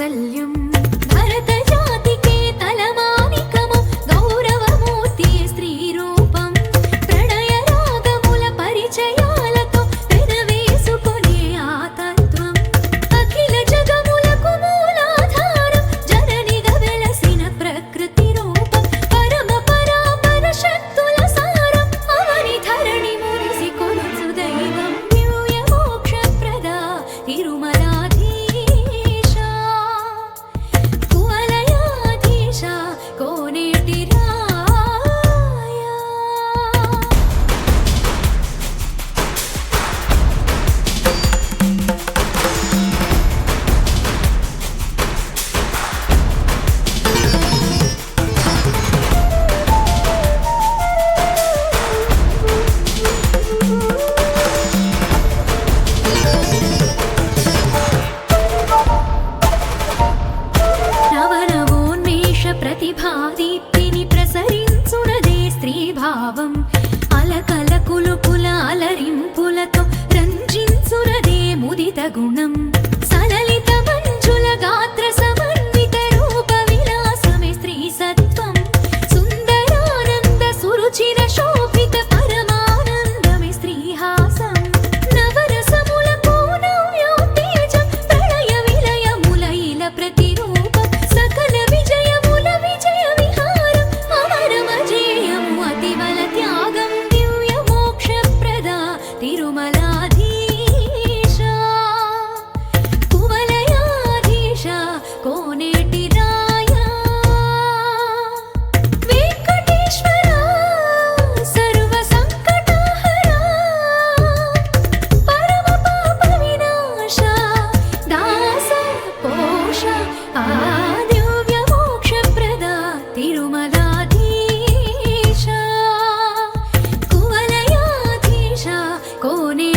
వాత్సల్యం భరత జాతికే తలమానికము గౌరవమూర్తి స్త్రీ రూపం ప్రణయ రాగముల పరిచయాలతో పెనవేసుకునే ఆ తత్వం అఖిల జగములకు మూలాధారం జననిగా వెలసిన ప్రకృతి రూపం పరమ పరాపర శక్తుల సారం అవని ధరణి మురిసి కొలుచు దైవం దివ్య మోక్షప్రద తిరుమలాధీశ కువలయాధీశ కోనేటి రాయ నవనవోన్మేష ప్రతిభాదీప్తిని ప్రసరించునదే స్త్రీభావం అలకల కులుకుల అలరింపులతో రంజించునదే ముదిత గుణం సలలిత మంజుల గాత్ర సమన్విత రూప విలాసమే స్త్రీ సత్వం సుందరానంద సురుచిర శోభిత పరమానందమే స్త్రీహాసం నవరసములకు నవ్యోత్తేజం ప్రళయ విలయముల ఇల ప్రతిరూపం సకల విజయముల విజయ విహారం అమరమజేయము అతిబల త్యాగం దివ్య మోక్షప్రద తిరుమలాధీశ కువలయాధీశ కోనేటి రాయ వెంకటేశ్వర సర్వ సంకటహర పరమ పాప వినాశ దాస పోష ఆ దివ్య మోక్షప్రద తిరుమలాధీశ కువలయాధీశ కోనే